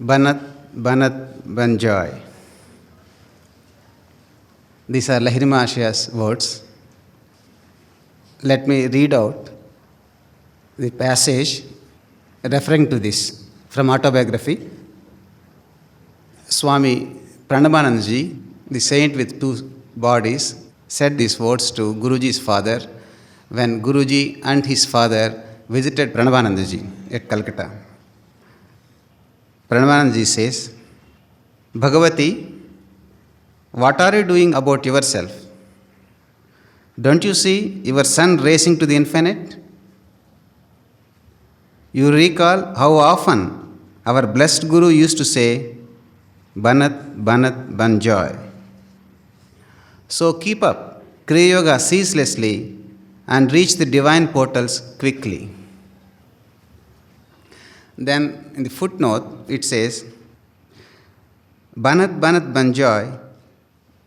Banat, Banat, Banjoy. These are Lahiri Mahasaya's words. Let me read out the passage referring to this from autobiography. Swami Smaranananda Giri, the saint with two bodies, said these words to Guruji's father when Guruji and his father visited Smaranananda Giri at Calcutta. Smaranananda Giri says, Bhagavati, what are you doing about yourself? Don't you see your son racing to the infinite? You recall how often our blessed Guru used to say, Banat, Banat, Banjoy. So keep up Kriya Yoga ceaselessly and reach the divine portals quickly. Then in the footnote it says, Banat, Banat, Banjoy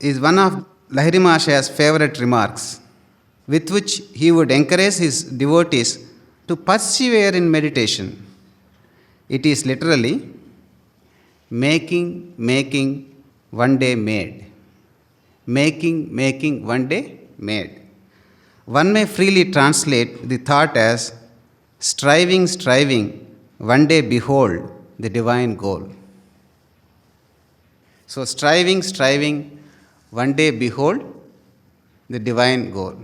is one of Lahiri Mahasaya's favorite remarks, with which he would encourage his devotees to persevere in meditation. It is literally making, one day made. Making, one day made. One may freely translate the thought as striving, one day behold the divine goal. So striving, one day behold the divine goal.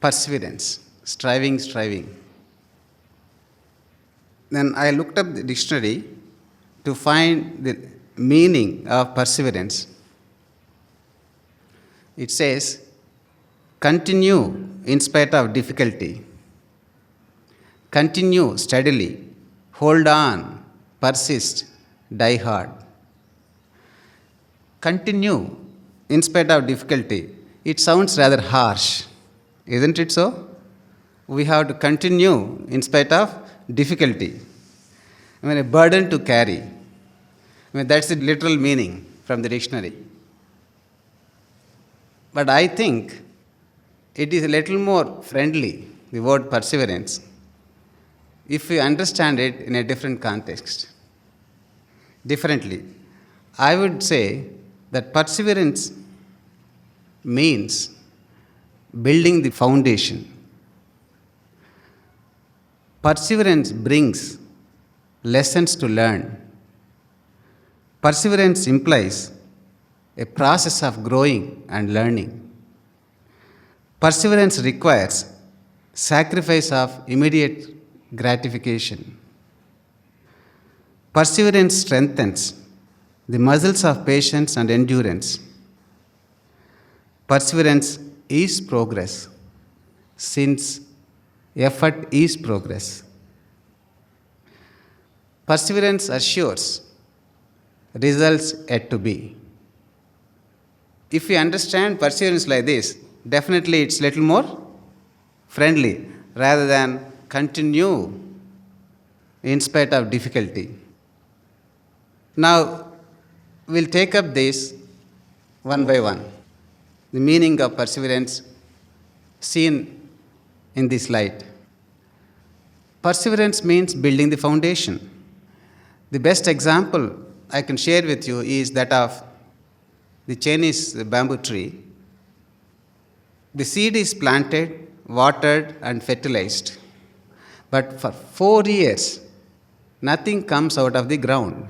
Perseverance, striving. Then I looked up the dictionary to find the meaning of perseverance. It says, continue in spite of difficulty. Continue steadily. Hold on. Persist. Die hard. Continue in spite of difficulty. It sounds rather harsh. Isn't it so? We have to continue in spite of difficulty. A burden to carry. That's the literal meaning from the dictionary. But I think it is a little more friendly, the word perseverance, if we understand it in a different context. Differently, I would say that perseverance means building the foundation. Perseverance brings lessons to learn. Perseverance implies a process of growing and learning. Perseverance requires sacrifice of immediate gratification. Perseverance strengthens the muscles of patience and endurance. Perseverance is progress, since effort is progress. Perseverance assures results yet to be. If we understand perseverance like this, definitely it's little more friendly rather than continue in spite of difficulty. Now, we'll take up this one by one. The meaning of perseverance seen in this light. Perseverance means building the foundation. The best example I can share with you is that of the Chinese bamboo tree. The seed is planted, watered, and fertilized. But for 4 years, nothing comes out of the ground.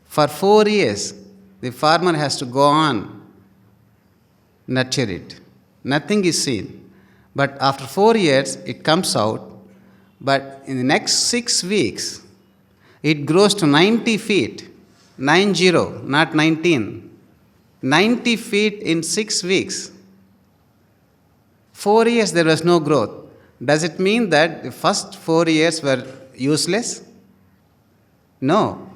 For 4 years, the farmer has to go on nurture it. Nothing is seen. But after 4 years, it comes out. But in the next 6 weeks, it grows to 90 feet. 90, not 19. 90 feet in 6 weeks. 4 years there was no growth. Does it mean that the first 4 years were useless? No.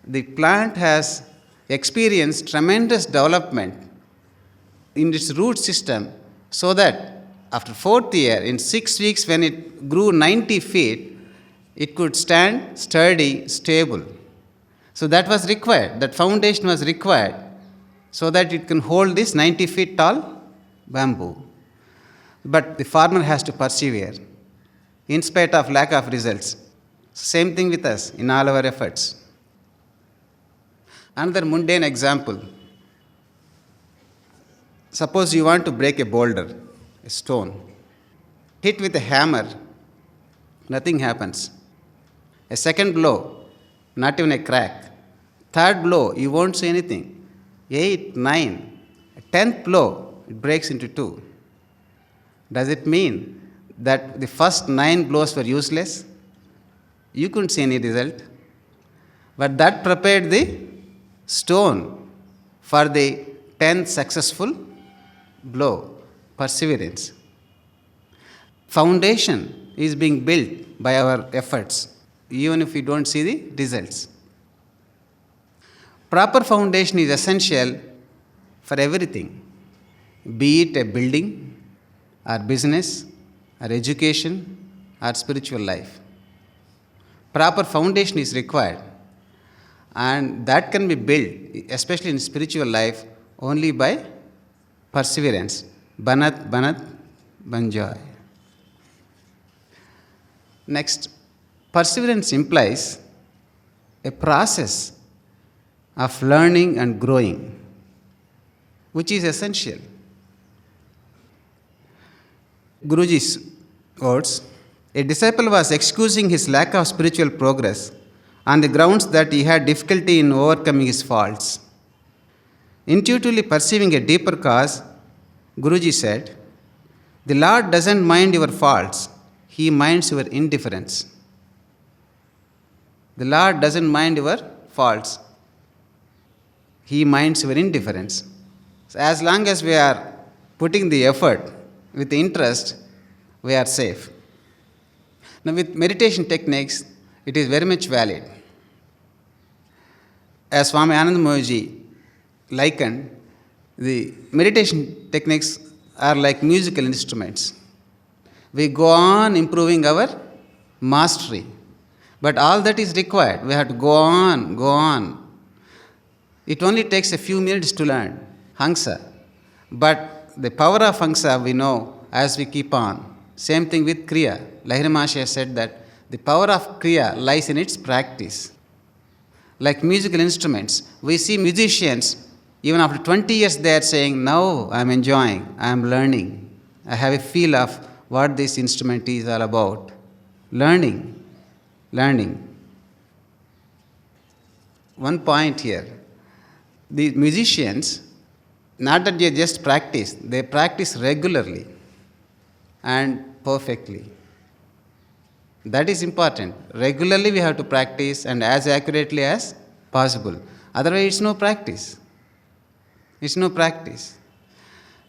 The plant has experienced tremendous development in its root system, so that after 4th year, in 6 weeks when it grew 90 feet, it could stand sturdy, stable. So that was required, that foundation was required, so that it can hold this 90 feet tall bamboo. But the farmer has to persevere in spite of lack of results. Same thing with us in all our efforts. Another mundane example. Suppose you want to break a boulder, a stone. Hit with a hammer, nothing happens. A second blow, not even a crack. Third blow, you won't see anything. 8, 9. A 10th blow, it breaks into two. Does it mean that the first 9 blows were useless? You couldn't see any result. But that prepared the stone for the 10th successful blow. Perseverance. Foundation is being built by our efforts, even if we don't see the results. Proper foundation is essential for everything, be it a building, or business, or education, or spiritual life. Proper foundation is required, and that can be built, especially in spiritual life, only by perseverance. Banat, Banat, Banjoy. Next, perseverance implies a process of learning and growing, which is essential. Guruji's words: a disciple was excusing his lack of spiritual progress on the grounds that he had difficulty in overcoming his faults. Intuitively perceiving a deeper cause, Guruji said, "The Lord doesn't mind your faults, He minds your indifference." The Lord doesn't mind your faults, He minds your indifference. So as long as we are putting the effort with interest, we are safe. Now, with meditation techniques, it is very much valid. As Swami Anandamoji likened, the meditation techniques are like musical instruments. We go on improving our mastery. But all that is required. We have to go on, go on. It only takes a few minutes to learn Hangsa. But the power of Hangsa we know as we keep on. Same thing with Kriya. Lahiri Mahasaya said that the power of Kriya lies in its practice. Like musical instruments, we see musicians, even after 20 years they are saying, now I am enjoying, I am learning. I have a feel of what this instrument is all about. Learning. One point here. The musicians, not that they just practice, they practice regularly and perfectly. That is important. Regularly we have to practice and as accurately as possible. Otherwise it's no practice. It's no practice.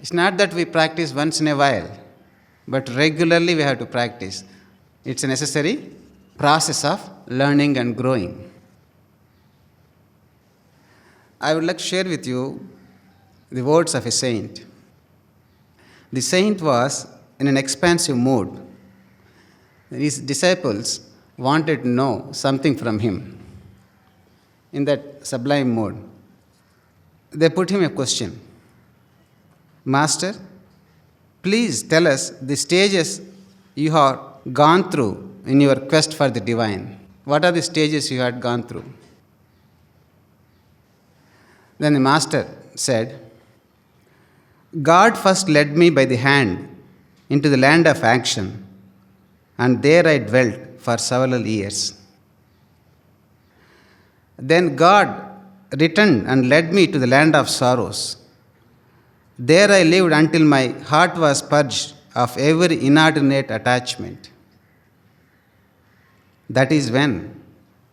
It's not that we practice once in a while, but regularly we have to practice. It's a necessary process of learning and growing. I would like to share with you the words of a saint. The saint was in an expansive mood. His disciples wanted to know something from him. In that sublime mood, they put him a question. Master, please tell us the stages you have gone through in your quest for the divine. What are the stages you had gone through? Then the master said, God first led me by the hand into the land of action, and there I dwelt for several years. Then God returned and led me to the land of sorrows. There I lived until my heart was purged of every inordinate attachment. That is when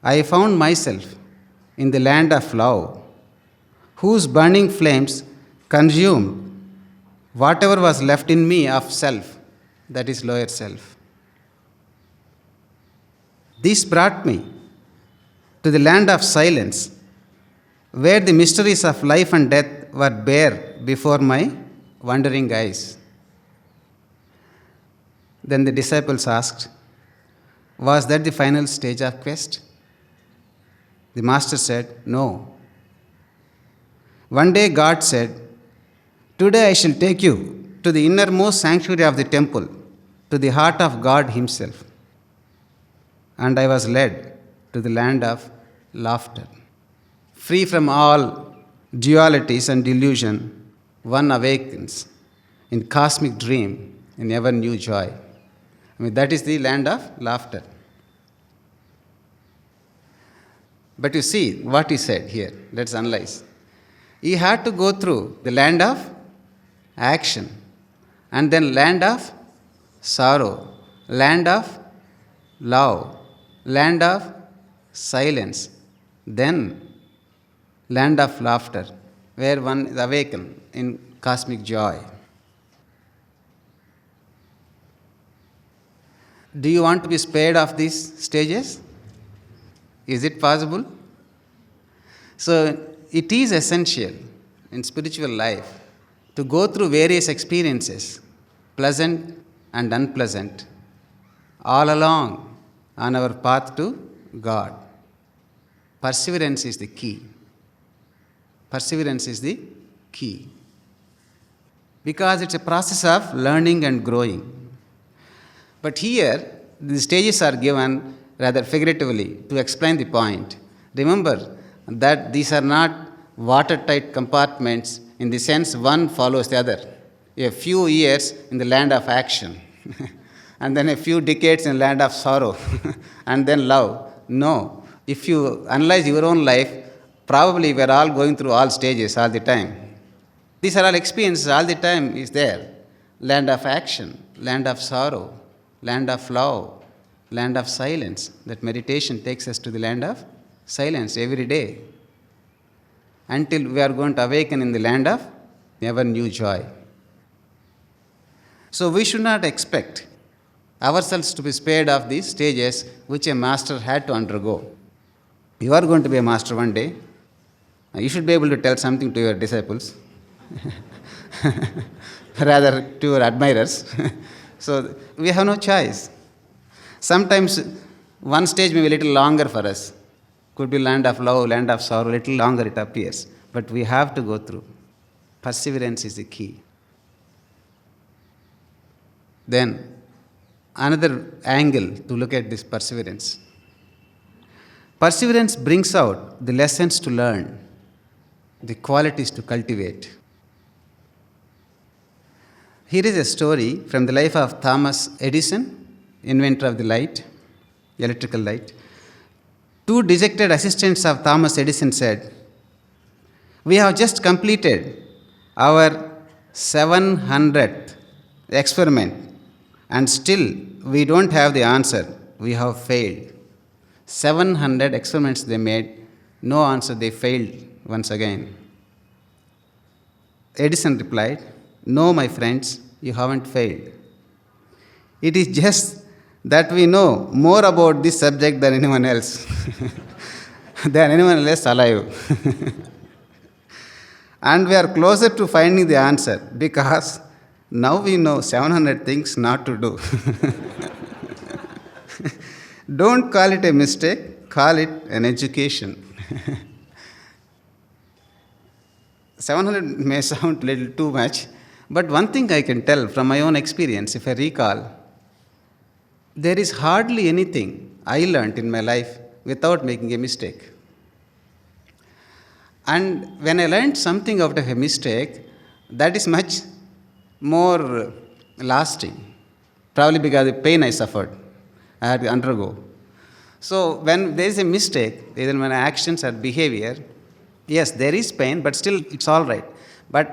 I found myself in the land of love, whose burning flames consumed whatever was left in me of self, that is lower self. This brought me to the land of silence, where the mysteries of life and death were bare before my wondering eyes. Then the disciples asked, was that the final stage of quest? The master said, no. One day God said, today I shall take you to the innermost sanctuary of the temple, to the heart of God Himself. And I was led to the land of laughter. free from all dualities and delusion, one awakens in cosmic dream, in ever new joy. That is the land of laughter. But you see what he said here. Let's analyze. He had to go through the land of action, and then land of sorrow, land of love, land of silence, then land of laughter, where one is awakened in cosmic joy. Do you want to be spared of these stages? Is it possible? So, it is essential in spiritual life to go through various experiences, pleasant and unpleasant, all along on our path to God. Perseverance is the key. Perseverance is the key. Because it's a process of learning and growing. But here, the stages are given rather figuratively to explain the point. Remember that these are not watertight compartments in the sense one follows the other. A few years in the land of action, and then a few decades in the land of sorrow, and then love. No. If you analyze your own life, probably we are all going through all stages all the time. These are all experiences all the time is there. Land of action, land of sorrow, land of love, land of silence. That meditation takes us to the land of silence every day, until we are going to awaken in the land of ever new joy. So we should not expect ourselves to be spared of these stages which a master had to undergo. You are going to be a master one day. You should be able to tell something to your disciples, rather to your admirers. So we have no choice. Sometimes one stage may be a little longer for us. Could be land of love, land of sorrow, little longer it appears. But we have to go through. Perseverance is the key. Then, another angle to look at this perseverance. Perseverance brings out the lessons to learn, the qualities to cultivate. Here is a story from the life of Thomas Edison, inventor of the light, electrical light. Two dejected assistants of Thomas Edison said, "We have just completed our 700th experiment and still we don't have the answer. We have failed." 700 experiments they made, no answer, they failed once again. Edison replied, "No, my friends, you haven't failed. It is just that we know more about this subject than anyone else, than anyone else alive. And we are closer to finding the answer because now we know 700 things not to do." Don't call it a mistake, call it an education. 700 may sound a little too much, but one thing I can tell from my own experience, if I recall, there is hardly anything I learnt in my life without making a mistake. And when I learned something out of a mistake, that is much more lasting, probably because of the pain I suffered, I had to undergo. So when there is a mistake, either in my actions or behavior, yes, there is pain, but still it's all right. But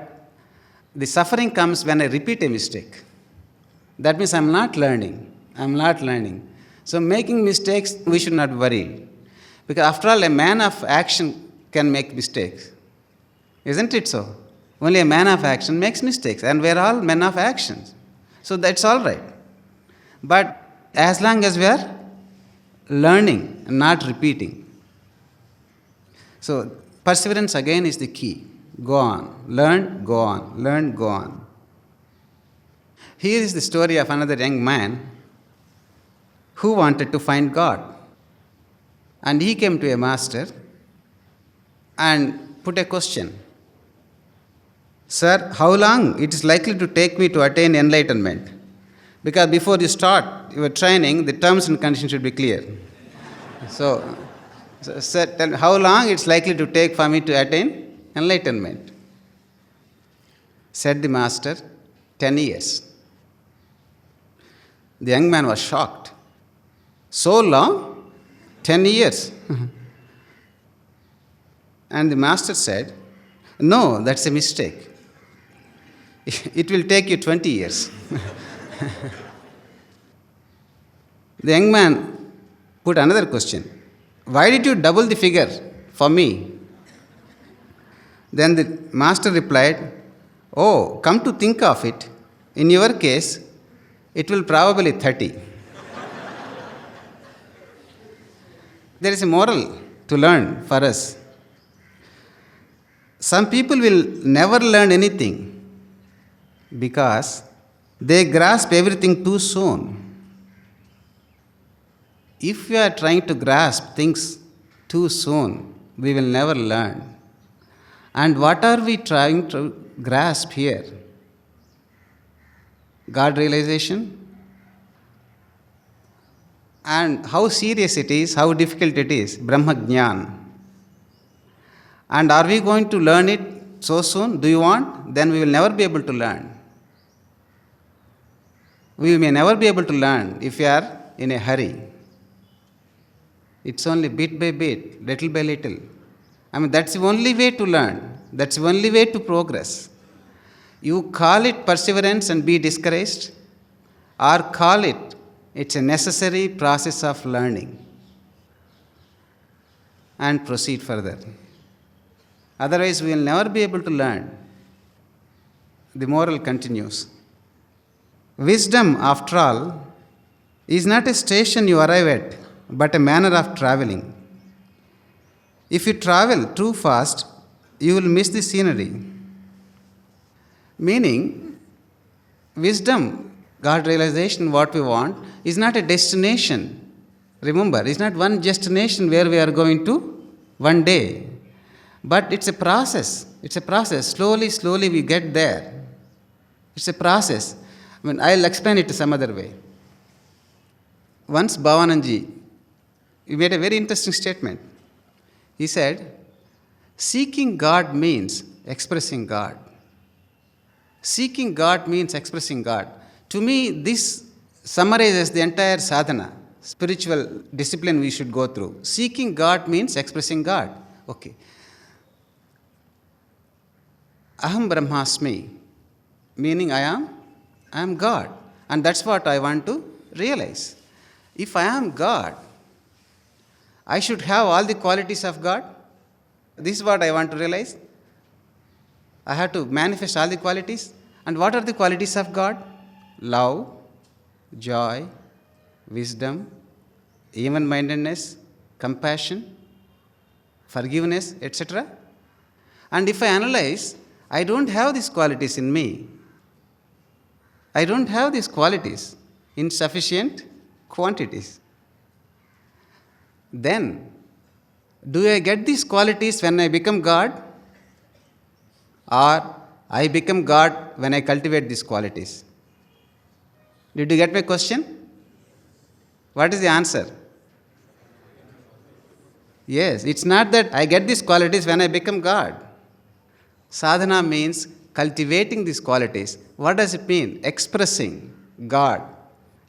the suffering comes when I repeat a mistake. That means I'm not learning. So making mistakes, we should not worry. Because after all, a man of action can make mistakes. Isn't it so? Only a man of action makes mistakes, and we're all men of actions. So that's all right. But as long as we are learning and not repeating. So perseverance again is the key. Go on. Learn, go on. Learn, go on. Here is the story of another young man who wanted to find God. And he came to a master and put a question. "Sir, how long it is likely to take me to attain enlightenment? Because before you start your training, the terms and conditions should be clear." So So, sir, tell me, how long it's likely to take for me to attain enlightenment? Said the master, 10 years. The young man was shocked. So long? 10 years. And the master said, no, that's a mistake. It will take you 20 years. The young man put another question. Why did you double the figure for me? Then the master replied, oh, come to think of it, in your case, it will probably 30. There is a moral to learn for us. Some people will never learn anything because they grasp everything too soon. If we are trying to grasp things too soon, we will never learn. And what are we trying to grasp here? God realization? And how serious it is, how difficult it is, Brahma Jnana. And are we going to learn it so soon? Do you want? Then we will never be able to learn. We may never be able to learn if we are in a hurry. It's only bit by bit, little by little. That's the only way to learn. That's the only way to progress. You call it perseverance and be discouraged, or call it's a necessary process of learning and proceed further. Otherwise, we will never be able to learn. The moral continues. Wisdom, after all, is not a station you arrive at, but a manner of traveling. If you travel too fast, you will miss the scenery. Meaning, wisdom, God realization, what we want, is not a destination. Remember, it's not one destination where we are going to one day. But it's a process. It's a process. Slowly, slowly we get there. It's a process. I'll explain it some other way. Once Bhavananji, he made a very interesting statement. He said, seeking God means expressing God. Seeking God means expressing God. To me, this summarizes the entire sadhana, spiritual discipline we should go through. Seeking God means expressing God. Okay. Aham Brahmasmi, meaning I am God. And that's what I want to realize. If I am God, I should have all the qualities of God. This is what I want to realize. I have to manifest all the qualities. And what are the qualities of God? Love, joy, wisdom, even-mindedness, compassion, forgiveness, etc. And if I analyze, I don't have these qualities in me. I don't have these qualities in sufficient quantities. Then, do I get these qualities when I become God? Or I become God when I cultivate these qualities? Did you get my question? What is the answer? Yes, it's not that I get these qualities when I become God. Sadhana means cultivating these qualities. What does it mean? Expressing God.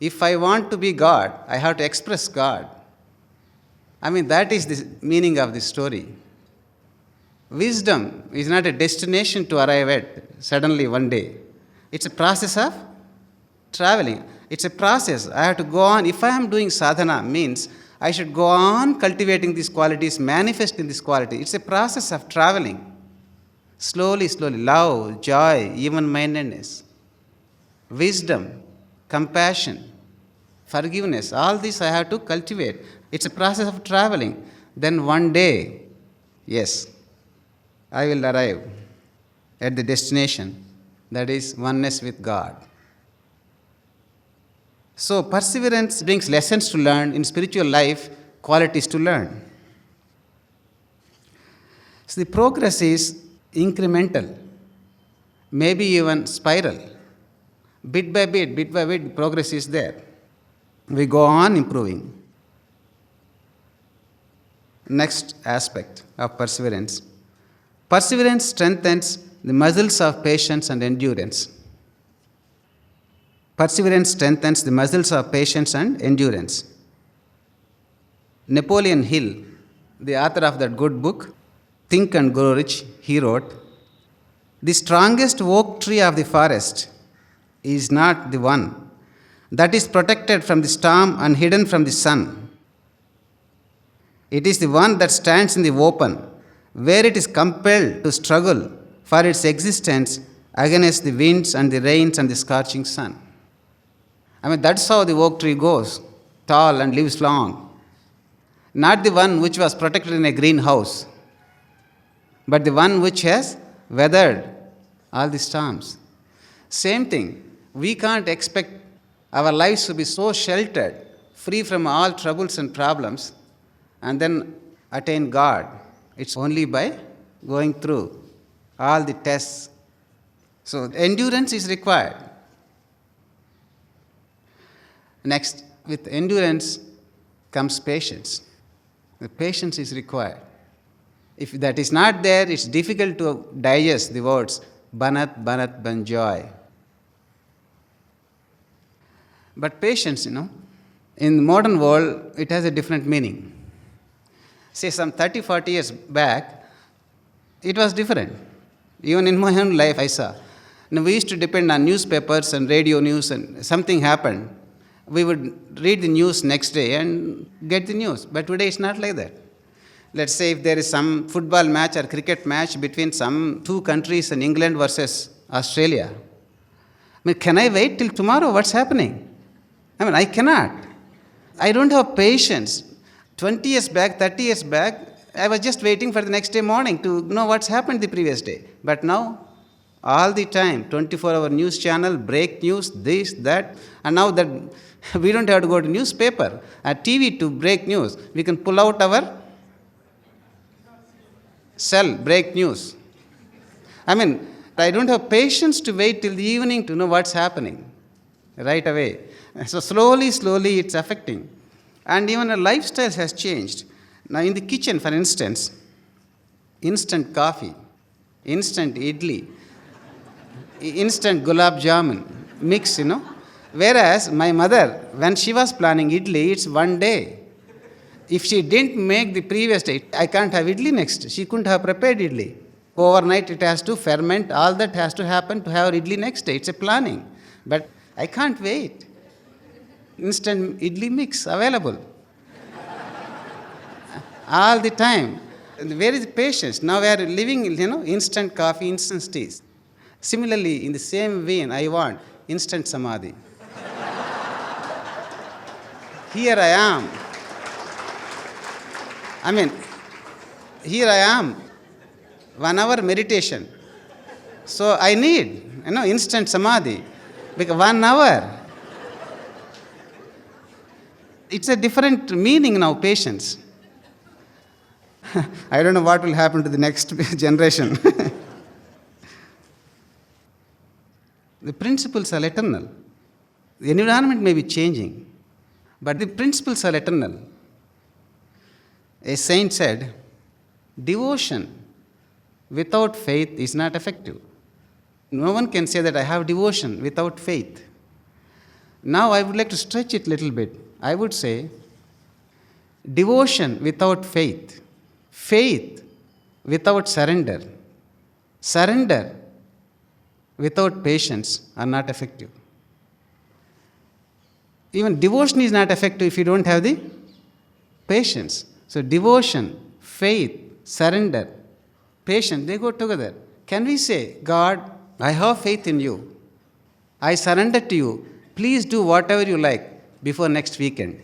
If I want to be God, I have to express God. That is the meaning of this story. Wisdom is not a destination to arrive at suddenly one day. It's a process of traveling. It's a process. I have to go on. If I am doing sadhana, means I should go on cultivating these qualities, manifesting these qualities. It's a process of traveling. Slowly, slowly. Love, joy, even-mindedness, wisdom, compassion, forgiveness. All this I have to cultivate. It's a process of traveling. Then one day, yes, I will arrive at the destination, that is oneness with God. So perseverance brings lessons to learn in spiritual life, qualities to learn. So the progress is incremental, maybe even spiral. Bit by bit, progress is there. We go on improving. Next aspect of perseverance. Perseverance strengthens the muscles of patience and endurance. Perseverance strengthens the muscles of patience and endurance. Napoleon Hill, the author of that good book, Think and Grow Rich, he wrote, "The strongest oak tree of the forest is not the one that is protected from the storm and hidden from the sun. It is the one that stands in the open, where it is compelled to struggle for its existence against the winds and the rains and the scorching sun." That's how the oak tree goes, tall and lives long. Not the one which was protected in a greenhouse, but the one which has weathered all the storms. Same thing, we can't expect our lives to be so sheltered, free from all troubles and problems, and then attain God. It's only by going through all the tests. So endurance is required. Next, with endurance comes patience. The patience is required. If that is not there, it's difficult to digest the words Banat, Banat, Banjoy. But patience, in the modern world, it has a different meaning. Say some 30, 40 years back, it was different. Even in my own life, I saw. We used to depend on newspapers and radio news, and something happened. We would read the news next day and get the news. But today it's not like that. Let's say if there is some football match or cricket match between some two countries, in England versus Australia. Can I wait till tomorrow? What's happening? I cannot. I don't have patience. 20 years back, 30 years back, I was just waiting for the next day morning to know what's happened the previous day. But now, all the time, 24-hour news channel, break news, this, that. And now that we don't have to go to newspaper or TV to break news. We can pull out our cell, break news. I don't have patience to wait till the evening to know what's happening right away. So slowly, it's affecting. And even our lifestyle has changed. Now in the kitchen, for instance, instant coffee, instant idli, instant gulab jamun, mix, Whereas my mother, when she was planning idli, it's one day. If she didn't make the previous day, I can't have idli next. She couldn't have prepared idli. Overnight it has to ferment, all that has to happen to have idli next day. It's a planning. But I can't wait. Instant idli mix available. All the time. Where is the patience? Now we are living, instant coffee, instant teas. Similarly, in the same vein, I want instant samadhi. Here I am. Here I am. 1 hour meditation. So I need, instant samadhi. Because 1 hour. It's a different meaning now, patience. I don't know what will happen to the next generation. The principles are eternal. The environment may be changing, but the principles are eternal. A saint said, devotion without faith is not effective. No one can say that I have devotion without faith. Now I would like to stretch it a little bit. I would say, devotion without faith, faith without surrender, surrender without patience are not effective. Even devotion is not effective if you don't have the patience. So devotion, faith, surrender, patience, they go together. Can we say, God, I have faith in you. I surrender to you. Please do whatever you like before next weekend.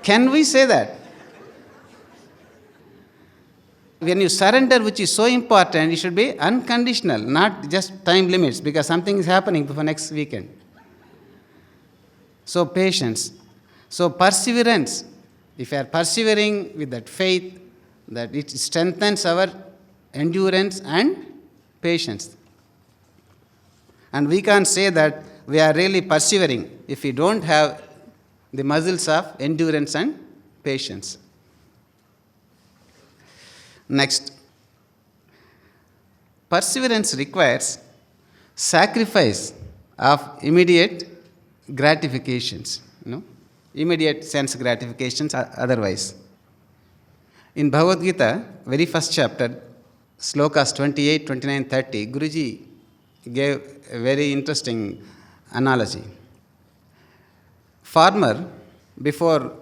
Can we say that? When you surrender, which is so important, it should be unconditional, not just time limits, because something is happening before next weekend. So patience. So perseverance. If you are persevering with that faith, that it strengthens our endurance and patience. And we can't say that we are really persevering if we don't have the muscles of endurance and patience. Next, perseverance requires sacrifice of immediate gratifications, immediate sense gratifications otherwise. In Bhagavad Gita, very first chapter, slokas 28, 29, 30, Guruji gave a very interesting analogy. Farmer, before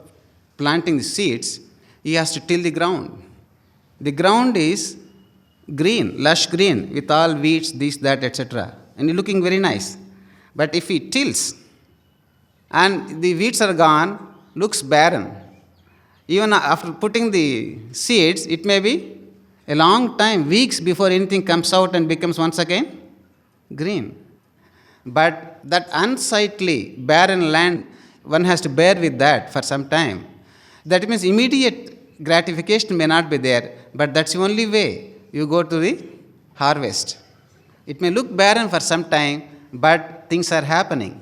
planting the seeds, he has to till the ground. The ground is green, lush green, with all weeds, this, that, etc. And looking very nice. But if he tills and the weeds are gone, looks barren. Even after putting the seeds, it may be a long time, weeks before anything comes out and becomes once again green. But that unsightly, barren land, one has to bear with that for some time. That means immediate gratification may not be there, but that's the only way you go to the harvest. It may look barren for some time, but things are happening.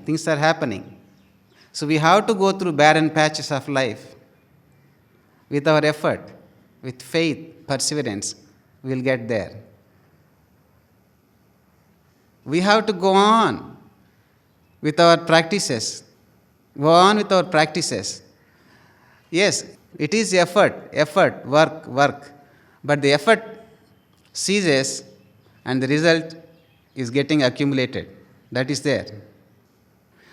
So we have to go through barren patches of life. With our effort, with faith, perseverance, we will get there. We have to go on with our practices. Yes, it is effort, work. But the effort ceases and the result is getting accumulated. That is there.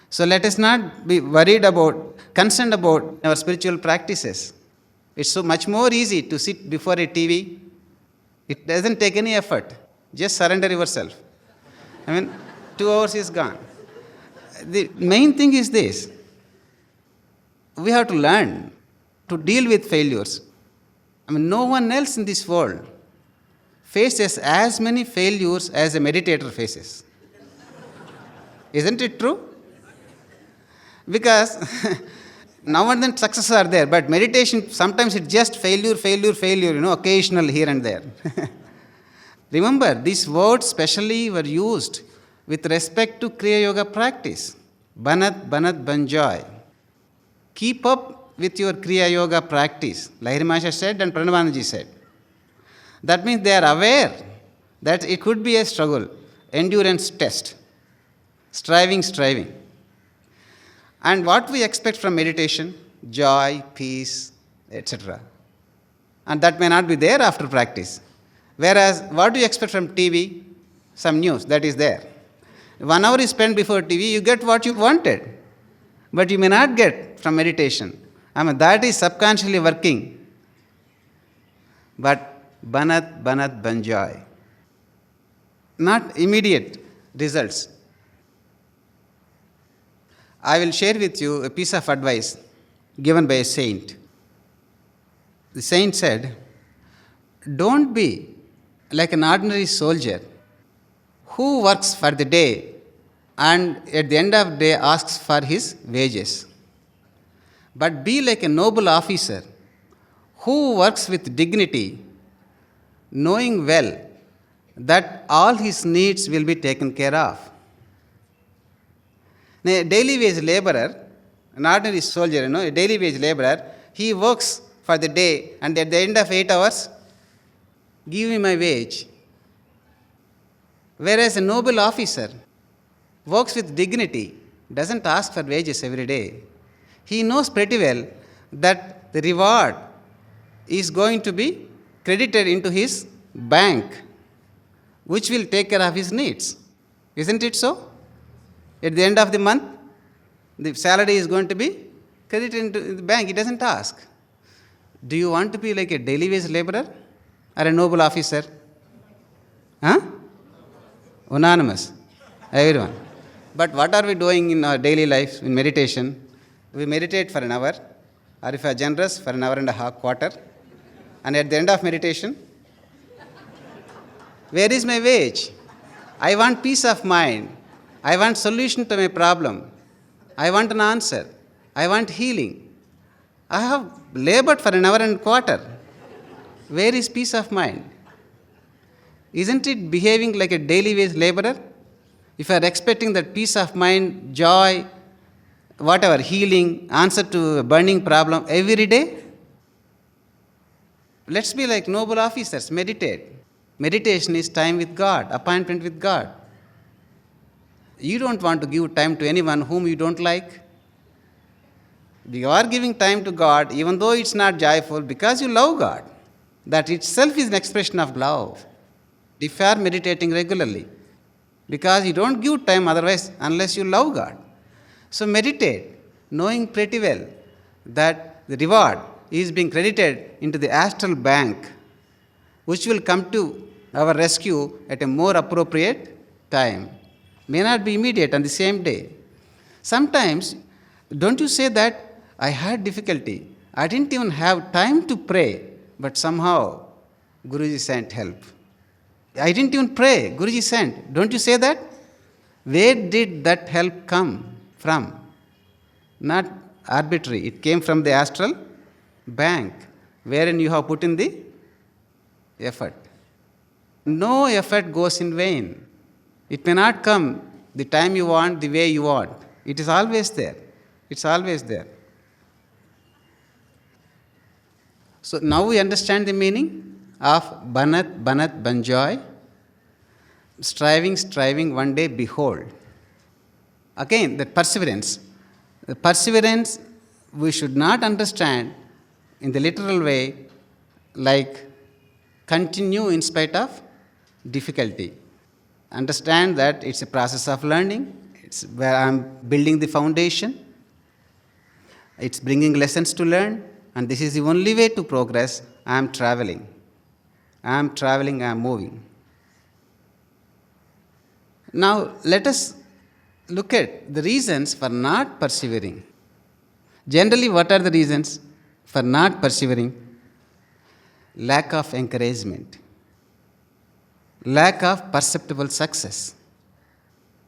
So let us not be concerned about our spiritual practices. It's so much more easy to sit before a TV. It doesn't take any effort. Just surrender yourself. 2 hours is gone. The main thing is this. We have to learn to deal with failures. No one else in this world faces as many failures as a meditator faces. Isn't it true? Because now and then successes are there, but meditation, sometimes it's just failure, occasional here and there. Remember, these words specially were used with respect to Kriya Yoga practice. Banat, banjoy. Keep up with your Kriya Yoga practice. Lahiri Mahasaya said and Pranavanandaji said. That means they are aware that it could be a struggle, endurance test, striving. And what we expect from meditation? Joy, peace, etc. And that may not be there after practice. Whereas, what do you expect from TV? Some news, that is there. 1 hour is spent before TV, you get what you wanted. But you may not get from meditation. That is subconsciously working. But Banat, banjoy. Not immediate results. I will share with you a piece of advice given by a saint. The saint said, don't be like an ordinary soldier who works for the day and at the end of the day asks for his wages. But be like a noble officer who works with dignity, knowing well that all his needs will be taken care of. A daily wage laborer, an ordinary soldier, a daily wage laborer, he works for the day and at the end of 8 hours, give me my wage. Whereas a noble officer works with dignity, doesn't ask for wages every day. He knows pretty well that the reward is going to be credited into his bank, which will take care of his needs. Isn't it so? At the end of the month, the salary is going to be credited into the bank. He doesn't ask. Do you want to be like a daily wage laborer or a noble officer? Unanimous. Everyone. But what are we doing in our daily life, in meditation? We meditate for an hour, or if you are generous, for an hour and a half, quarter. And at the end of meditation, where is my wage? I want peace of mind. I want solution to my problem. I want an answer. I want healing. I have labored for an hour and a quarter. Where is peace of mind? Isn't it behaving like a daily wage laborer? If you are expecting that peace of mind, joy, whatever, healing, answer to a burning problem every day, Let's be like noble officers, meditate. Meditation is time with God, appointment with God. You don't want to give time to anyone whom you don't like. You are giving time to God, even though it's not joyful, because you love God. That itself is an expression of love. If you are meditating regularly, because you don't give time otherwise unless you love God. So meditate, knowing pretty well that the reward is being credited into the astral bank, which will come to our rescue at a more appropriate time. May not be immediate on the same day. Sometimes, don't you say that I had difficulty, I didn't even have time to pray, but somehow Guruji sent help. I didn't even pray, Guruji sent. Don't you say that? Where did that help come from? Not arbitrary. It came from the astral bank, wherein you have put in the effort. No effort goes in vain. It may not come the time you want, the way you want. It is always there. It's always there. So now we understand the meaning of Banat, Banjoy. Striving, one day behold. Again, that perseverance. The perseverance we should not understand in the literal way like continue in spite of difficulty. Understand that it's a process of learning. It's where I'm building the foundation. It's bringing lessons to learn. And this is the only way to progress. I'm traveling, I'm moving. Now, let us look at the reasons for not persevering. Generally, what are the reasons for not persevering? Lack of encouragement, lack of perceptible success,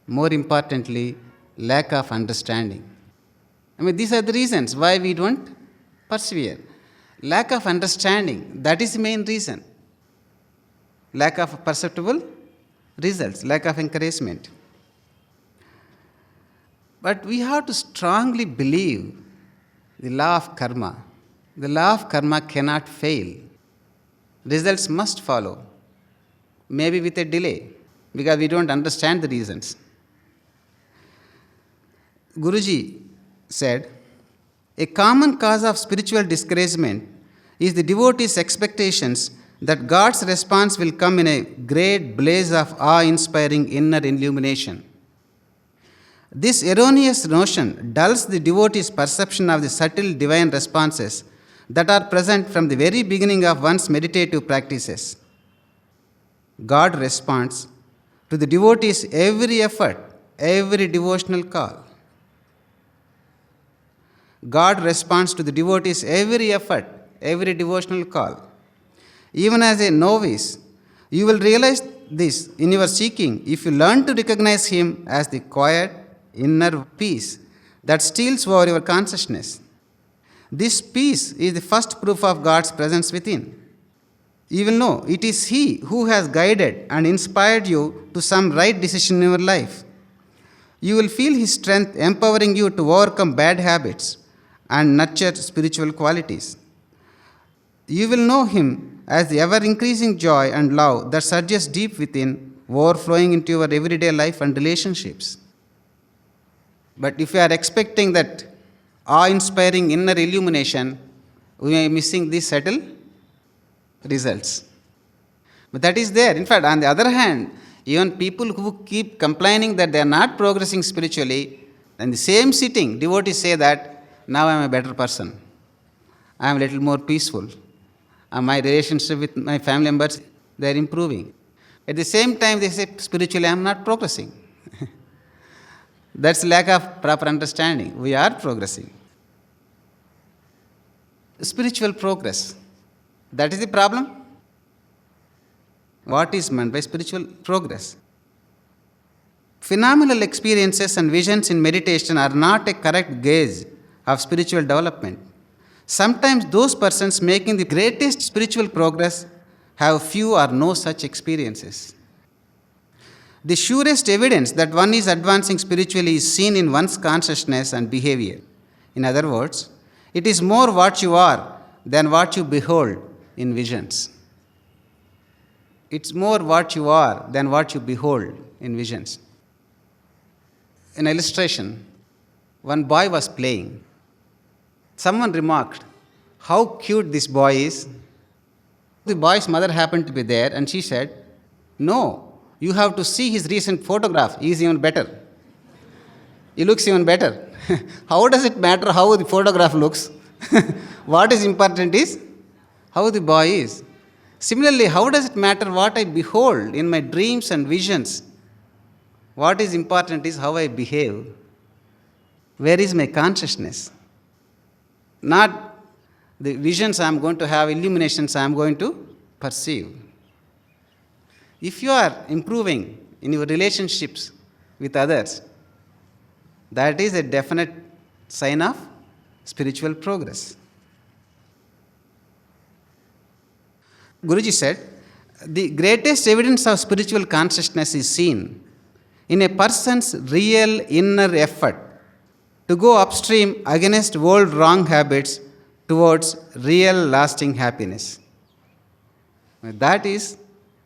more importantly, lack of understanding. These are the reasons why we don't persevere. Lack of understanding, that is the main reason. Lack of perceptible results, lack of encouragement. But we have to strongly believe the law of karma. The law of karma cannot fail. Results must follow, maybe with a delay, because we don't understand the reasons. Guruji said, a common cause of spiritual discouragement is the devotee's expectations that God's response will come in a great blaze of awe-inspiring inner illumination. This erroneous notion dulls the devotee's perception of the subtle divine responses that are present from the very beginning of one's meditative practices. God responds to the devotee's every effort, every devotional call. God responds to the devotee's every effort, every devotional call. Even as a novice, you will realize this in your seeking if you learn to recognize Him as the quiet inner peace that steals over your consciousness. This peace is the first proof of God's presence within. You will know it is He who has guided and inspired you to some right decision in your life. You will feel His strength empowering you to overcome bad habits and nurture spiritual qualities. You will know Him as the ever-increasing joy and love that surges deep within, overflowing into your everyday life and relationships. But if you are expecting that awe-inspiring inner illumination, we are missing these subtle results. But that is there. In fact, on the other hand, even people who keep complaining that they are not progressing spiritually, in the same sitting, devotees say that, now I am a better person. I am a little more peaceful. My relationship with my family members, they are improving. At the same time, they say, spiritually, I am not progressing. That's lack of proper understanding. We are progressing. Spiritual progress. That is the problem. What is meant by spiritual progress? Phenomenal experiences and visions in meditation are not a correct gauge of spiritual development. Sometimes those persons making the greatest spiritual progress have few or no such experiences. The surest evidence that one is advancing spiritually is seen in one's consciousness and behavior. In other words, it is more what you are than what you behold in visions. It's more what you are than what you behold in visions. An illustration, one boy was playing. Someone remarked, "How cute this boy is." The boy's mother happened to be there and she said, "No, you have to see his recent photograph. He is even better. He looks even better." How does it matter how the photograph looks? What is important is how the boy is. Similarly, how does it matter what I behold in my dreams and visions? What is important is how I behave. Where is my consciousness? Not the visions I am going to have, illuminations I am going to perceive. If you are improving in your relationships with others, that is a definite sign of spiritual progress. Guruji said, the greatest evidence of spiritual consciousness is seen in a person's real inner effort to go upstream against old wrong habits towards real lasting happiness. That is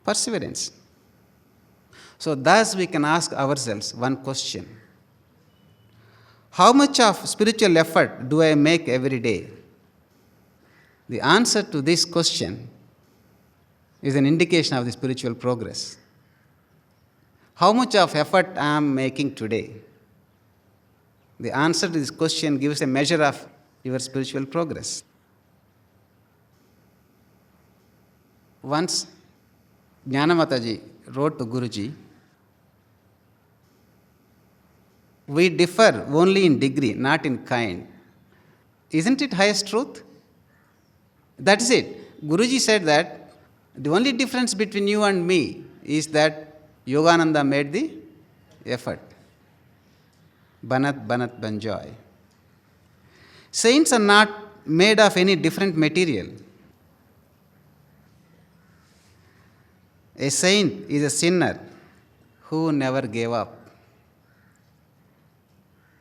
perseverance. So thus we can ask ourselves one question. How much of spiritual effort do I make every day? The answer to this question is an indication of the spiritual progress. How much of effort I am making today? The answer to this question gives a measure of your spiritual progress. Once Jnanamataji wrote to Guruji, "We differ only in degree, not in kind." Isn't it highest truth? That is it. Guruji said that the only difference between you and me is that Yogananda made the effort. Banat, Banat, Banjoy. Saints are not made of any different material. A saint is a sinner who never gave up.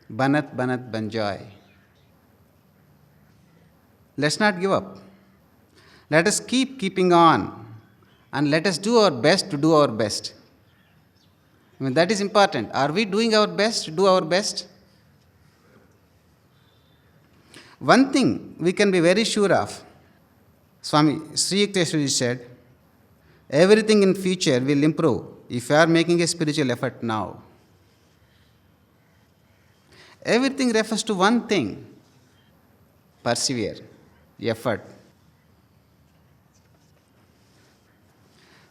Banat, Banat, Banjoy. Let's not give up. Let us keeping on, and let us do our best to do our best. That is important. Are we doing our best to do our best? One thing we can be very sure of, Swami Sri Yukteswarji said, everything in future will improve if you are making a spiritual effort now. Everything refers to one thing: persevere, effort.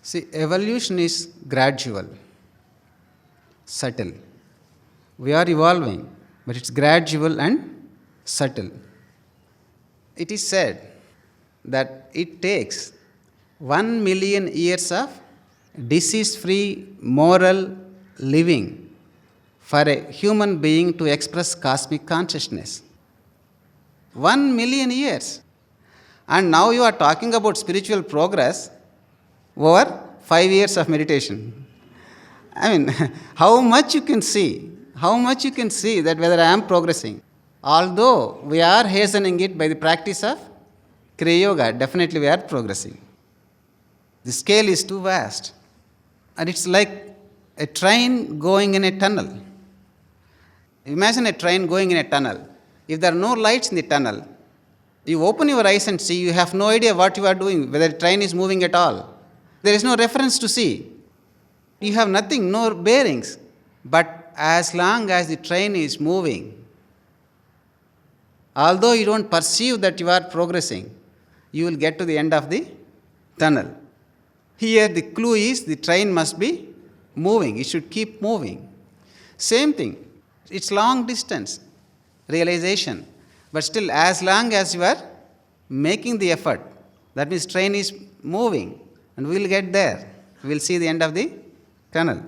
See, evolution is gradual, subtle. We are evolving, but it's gradual and subtle. It is said that it takes 1 million years of disease-free moral living for a human being to express cosmic consciousness. 1 million years. And now you are talking about spiritual progress over 5 years of meditation. I mean, how much you can see that whether I am progressing. Although we are hastening it by the practice of Kriya Yoga, definitely we are progressing. The scale is too vast. And it's like a train going in a tunnel. Imagine a train going in a tunnel. If there are no lights in the tunnel, you open your eyes and see, you have no idea what you are doing, whether the train is moving at all. There is no reference to see. You have nothing, no bearings. But as long as the train is moving, although you don't perceive that you are progressing, you will get to the end of the tunnel. Here the clue is the train must be moving. It should keep moving. Same thing. It's long distance realization. But still, as long as you are making the effort, that means train is moving, and we will get there. We will see the end of the tunnel.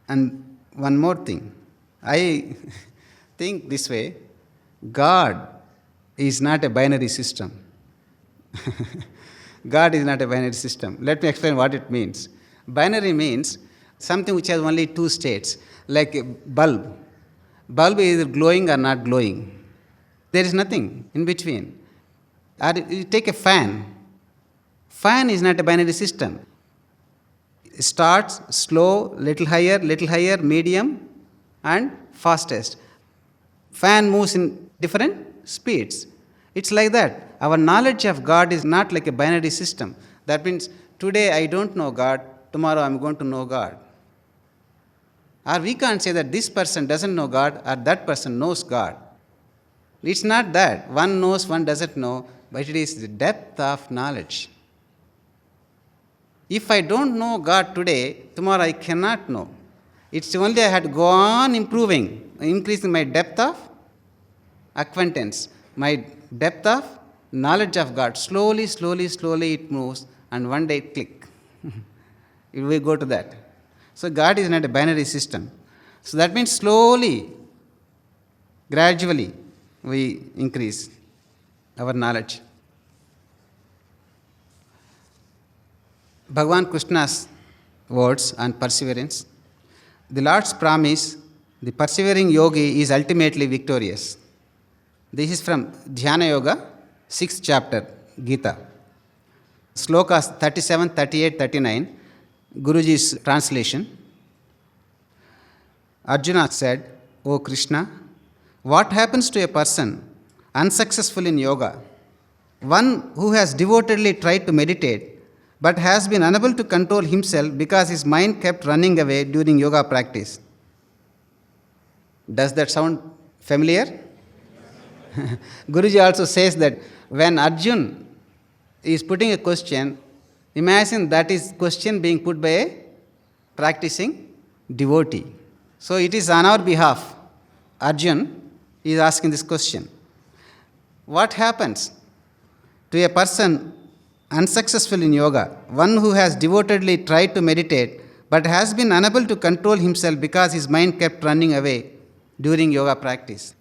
And one more thing. I think this way, God is not a binary system. God is not a binary system. Let me explain what it means. Binary means something which has only two states, like a bulb. Bulb is either glowing or not glowing. There is nothing in between. Or you take a fan. Fan is not a binary system. It starts slow, little higher, medium, and fastest. Fan moves in different speeds. It's like that. Our knowledge of God is not like a binary system. That means today I don't know God, tomorrow I'm going to know God. Or we can't say that this person doesn't know God or that person knows God. It's not that. One knows, one doesn't know, but it is the depth of knowledge. If I don't know God today, tomorrow I cannot know. It's only I had to go on improving, increasing my depth of acquaintance, my depth of knowledge of God. Slowly it moves, and one day click. It will go to that. So God is not a binary system. So that means slowly, gradually, we increase our knowledge. Bhagavan Krishna's words on perseverance. The Lord's promise, the persevering yogi is ultimately victorious. This is from Dhyana Yoga, 6th chapter, Gita. Slokas 37, 38, 39, Guruji's translation. Arjuna said, O Krishna, what happens to a person unsuccessful in yoga? One who has devotedly tried to meditate but has been unable to control himself because his mind kept running away during yoga practice. Does that sound familiar? Guruji also says that when Arjuna is putting a question, imagine that is question being put by a practicing devotee. So it is on our behalf. Arjuna is asking this question. What happens to a person unsuccessful in yoga, one who has devotedly tried to meditate but has been unable to control himself because his mind kept running away during yoga practice?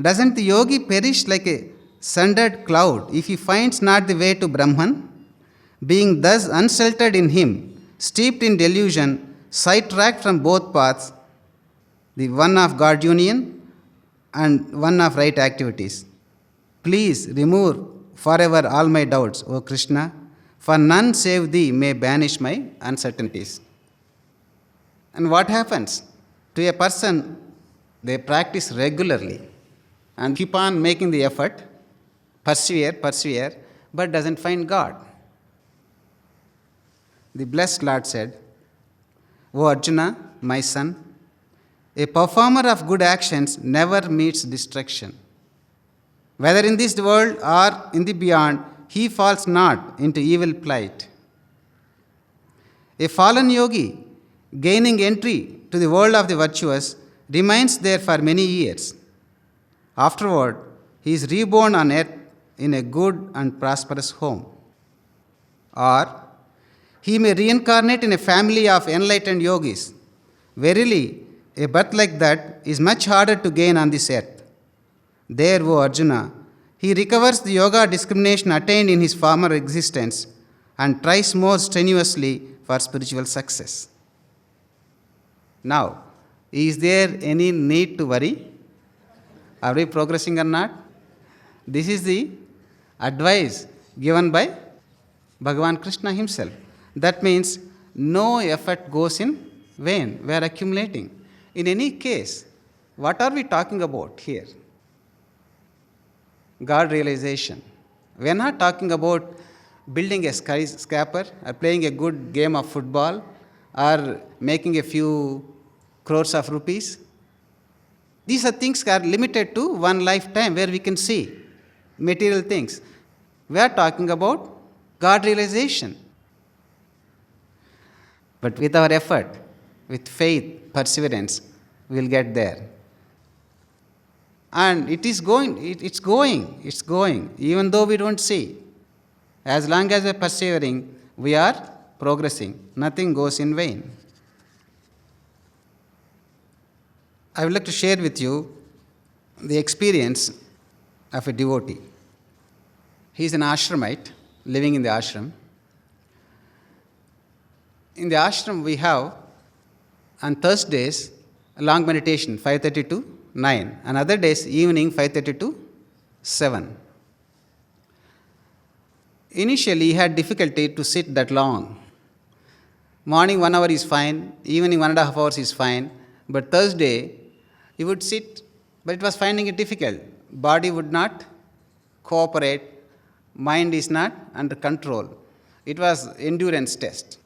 Doesn't the yogi perish like a sundered cloud if he finds not the way to Brahman? Being thus unsheltered in him, steeped in delusion, sidetracked from both paths, the one of God union and one of right activities. Please remove forever all my doubts, O Krishna, for none save thee may banish my uncertainties. And what happens to a person? They practice regularly and keep on making the effort, persevere, but doesn't find God. The blessed Lord said, O Arjuna, my son, a performer of good actions never meets destruction. Whether in this world or in the beyond, he falls not into evil plight. A fallen yogi, gaining entry to the world of the virtuous, remains there for many years. Afterward, he is reborn on earth in a good and prosperous home. Or he may reincarnate in a family of enlightened yogis. Verily, a birth like that is much harder to gain on this earth. There, O Arjuna, he recovers the yoga discrimination attained in his former existence and tries more strenuously for spiritual success. Now, is there any need to worry? Are we progressing or not? This is the advice given by Bhagavan Krishna himself. That means no effort goes in vain. We are accumulating. In any case, what are we talking about here? God realization. We are not talking about building a skyscraper or playing a good game of football or making a few crores of rupees. These are things that are limited to one lifetime where we can see material things. We are talking about God realization. But with our effort, with faith, perseverance, we will get there. And it's going, even though we don't see. As long as we are persevering, we are progressing. Nothing goes in vain. I would like to share with you the experience of a devotee. He is an ashramite, living in the ashram. In the ashram, we have, on Thursdays, a long meditation, 5:30 to 9. And other days, evening 5:30 to 7. Initially, he had difficulty to sit that long. Morning 1 hour is fine, evening 1.5 hours is fine, but Thursday, he would sit, but it was finding it difficult. Body would not cooperate, mind is not under control. It was endurance test.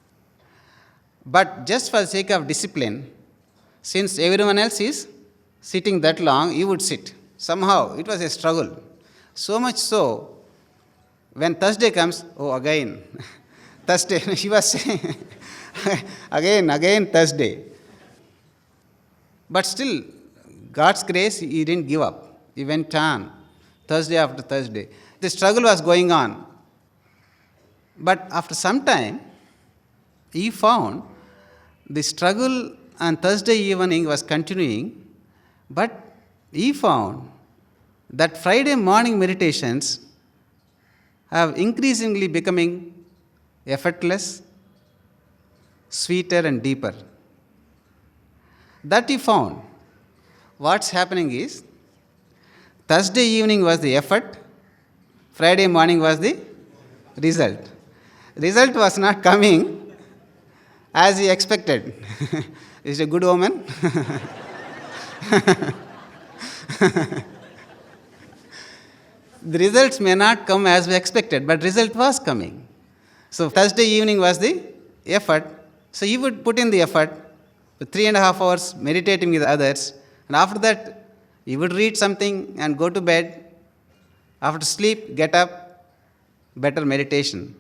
But just for the sake of discipline, since everyone else is sitting that long, he would sit. Somehow, it was a struggle. So much so, when Thursday comes, oh, again, Thursday, he was saying, again Thursday. But still, God's grace, he didn't give up. He went on, Thursday after Thursday. The struggle was going on. But after some time, he found the struggle on Thursday evening was continuing, but he found that Friday morning meditations have increasingly becoming effortless, sweeter and deeper. That he found. What's happening is, Thursday evening was the effort, Friday morning was the result. Result was not coming as he expected. Is it a good omen? The results may not come as we expected, but result was coming. So Thursday evening was the effort. So he would put in the effort, 3.5 hours meditating with others, and after that he would read something and go to bed. After sleep, get up, better meditation.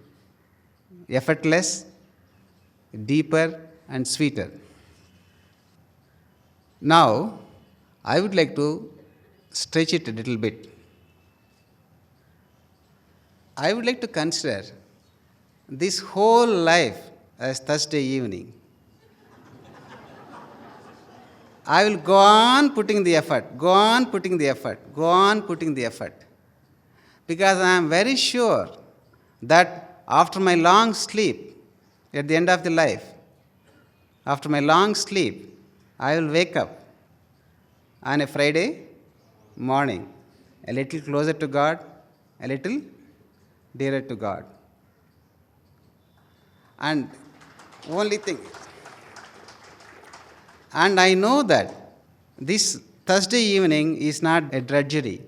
Effortless, deeper and sweeter. Now, I would like to stretch it a little bit. I would like to consider this whole life as Thursday evening. I will go on putting the effort, go on putting the effort, go on putting the effort. Because I am very sure that after my long sleep, at the end of the life, after my long sleep, I will wake up on a Friday morning, a little closer to God, a little dearer to God. And only thing, and I know that this Thursday evening is not a drudgery.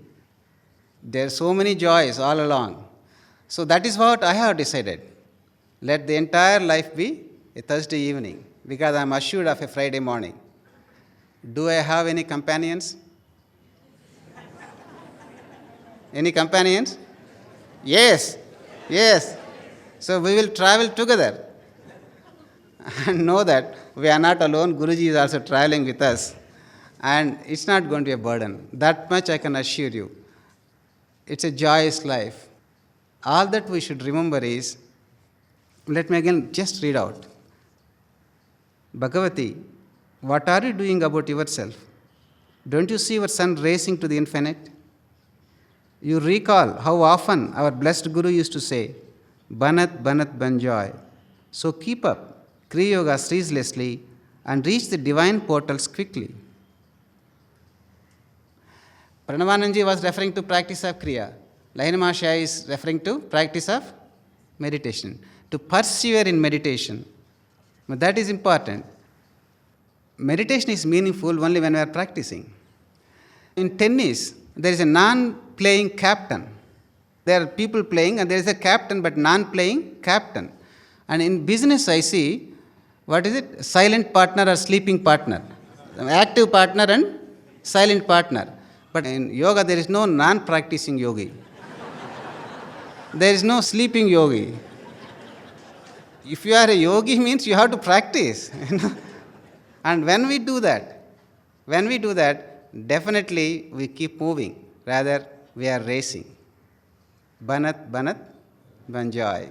There are so many joys all along. So that is what I have decided. Let the entire life be a Thursday evening, because I am assured of a Friday morning. Do I have any companions? Any companions? Yes. Yes. So we will travel together. And know that we are not alone. Guruji is also traveling with us. And it's not going to be a burden. That much I can assure you. It's a joyous life. All that we should remember is, let me again just read out. Bhagavati, what are you doing about yourself? Don't you see your sun racing to the infinite? You recall how often our blessed Guru used to say, Banat, Banat, Banjoy. So keep up Kriya Yoga ceaselessly and reach the divine portals quickly. Pranavananji was referring to practice of Kriya. Lahiri Mahasaya is referring to practice of meditation. To persevere in meditation. But that is important. Meditation is meaningful only when we are practicing. In tennis, there is a non-playing captain. There are people playing and there is a captain but non-playing captain. And in business I see, what is it? Silent partner or sleeping partner. Active partner and silent partner. But in yoga there is no non-practicing yogi. There is no sleeping yogi. If you are a yogi means you have to practice. And when we do that, definitely we keep moving. Rather, we are racing. Banat, Banat, Banjoy.